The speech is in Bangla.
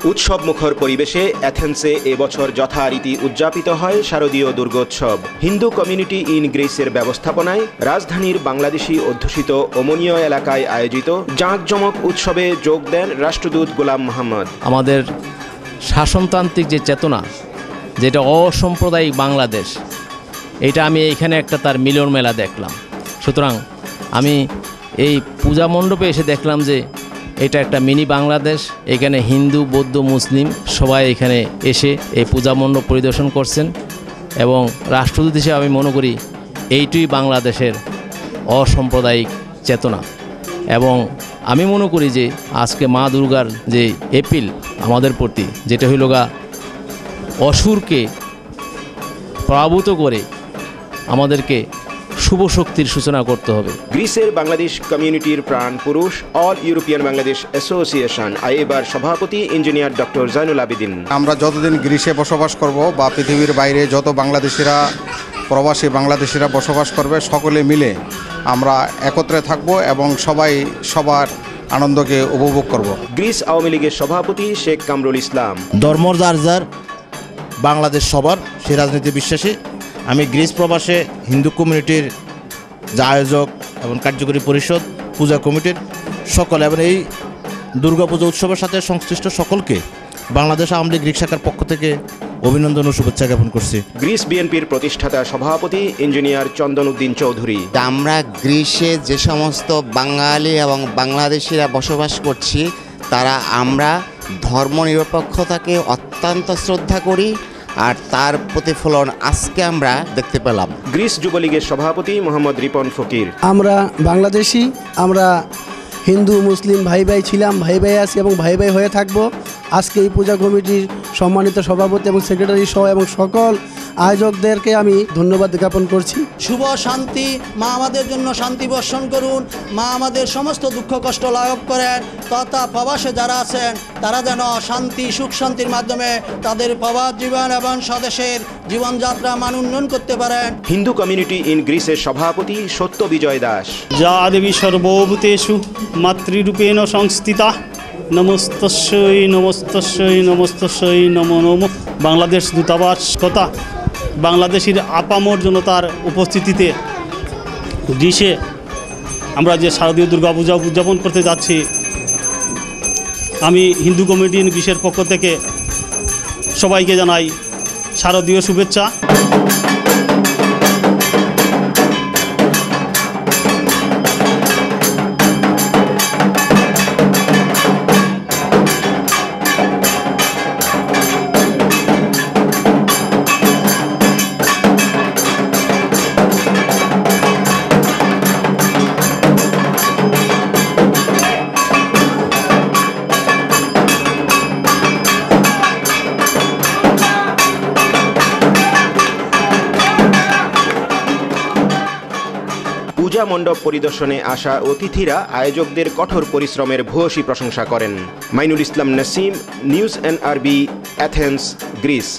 উৎসবমুখর পরিবেশে অ্যাথেন্সে এবছর যথারীতি উদযাপিত হয় শারদীয় দুর্গোৎসব। হিন্দু কমিউনিটি ইন গ্রিসের ব্যবস্থাপনায় রাজধানীর বাংলাদেশি অধ্যুষিত ওমনীয় এলাকায় আয়োজিত জাঁকজমক উৎসবে যোগ দেন রাষ্ট্রদূত গোলাম মোহাম্মদ। আমাদের শাসনতান্ত্রিক যে চেতনা, যেটা অসাম্প্রদায়িক বাংলাদেশ, এটা আমি এখানে একটা তার মিলন মেলা দেখলাম। সুতরাং আমি এই পূজা মণ্ডপে এসে দেখলাম যে এটা একটা মিনি বাংলাদেশ। এখানে হিন্দু, বৌদ্ধ, মুসলিম সবাই এখানে এসে এই পূজা মণ্ডপ পরিদর্শন করছেন এবং রাষ্ট্রদূত হিসেবে আমি মনে করি এইটুই বাংলাদেশের অসাম্প্রদায়িক চেতনা। এবং আমি মনে করি যে আজকে মা দুর্গার যে এপিল আমাদের প্রতি, যেটা হইল অসুরকে পরাভূত করে আমাদেরকে শুভ শক্তির সূচনা করতে হবে। গ্রিসের বাংলাদেশ কমিউনিটির প্রাণ পুরুষ অল ইউরোপিয়ান বাংলাদেশ অ্যাসোসিয়েশন আইএবার সভাপতি ইঞ্জিনিয়ার ডক্টর জাইনুল আবেদিন। আমরা যতদিন গ্রিসে বসবাস করব বা পৃথিবীর বাইরে যত বাংলাদেশিরা, প্রবাসী বাংলাদেশিরা বসবাস করবে, সকলে মিলে আমরা একত্রে থাকব এবং সবাই সবার আনন্দকে উপভোগ করব। গ্রিস আওয়ামী লীগের সভাপতি শেখ কামরুল ইসলাম। ধর্ম যার যার, বাংলাদেশ সবার, সেই রাজনীতি বিশ্বাসী। আমি গ্রিস প্রবাসে হিন্দু কমিউনিটির যে আয়োজক এবং কার্যকরী পরিষদ, পূজা কমিটির সকল এবং এই দুর্গাপূজা উৎসবের সাথে সংশ্লিষ্ট সকলকে বাংলাদেশ আওয়ামী লীগ গ্রিক শাখার পক্ষ থেকে অভিনন্দন ও শুভেচ্ছা জ্ঞাপন করছি। গ্রিস বিএনপির প্রতিষ্ঠাতা সভাপতি ইঞ্জিনিয়ার চন্দন উদ্দিন চৌধুরী। আমরা গ্রিসে যে সমস্ত বাঙালি এবং বাংলাদেশিরা বসবাস করছি, তারা আমরা ধর্মনিরপেক্ষতাকে অত্যন্ত শ্রদ্ধা করি, আর তার প্রতিফলন আজকে আমরা দেখতে পেলাম। গ্রিস যুবলীগের সভাপতি মোহাম্মদ রিপন ফকির। আমরা বাংলাদেশি, আমরা হিন্দু মুসলিম ভাই ভাই ছিলাম, ভাই ভাই আছি এবং ভাই ভাই হয়ে থাকবো। আজকে এই পূজা কমিটির সম্মানিত সভাপতি এবং সেক্রেটারি সহ এবং সকল আয়োজকদেরকে আমি ধন্যবাদ জ্ঞাপন করছি। শুভ শান্তি, মা আমাদের জন্য শান্তি বর্ষণ করুন, মা আমাদের সমস্ত দুঃখ কষ্ট লাঘব করেন, তথা প্রবাসে যারা আছেন তারা যেন শান্তি সুখ শান্তির মাধ্যমে তাদের প্রবাস জীবন এবং স্বদেশের জীবনযাত্রা মান উন্নয়ন করতে পারেন। হিন্দু কমিউনিটি ইন গ্রিসের সভাপতি সত্য বিজয় দাস। যা দেবী সর্বভূতেষু মাতৃরূপেণ সংস্থিতা, নমস্তস্যৈ নমস্তস্যৈ নমস্তস্যৈ নমো নমঃ। বাংলাদেশ দূতাবাস কথা বাংলাদেশের আপামর জনতার উপস্থিতিতে গ্রিসে আমরা যে শারদীয় দুর্গাপূজা উদযাপন করতে যাচ্ছি, আমি হিন্দু কমিউনিটি ইন গ্রিসের পক্ষ থেকে সবাইকে জানাই শারদীয় শুভেচ্ছা। পূজা মণ্ডপ পরিদর্শনে আসা অতিথিরা আয়োজকদের কঠোর পরিশ্রমের ভূয়সী প্রশংসা করেন। Mainul Islam Nasim, news NRB, Athens, Greece.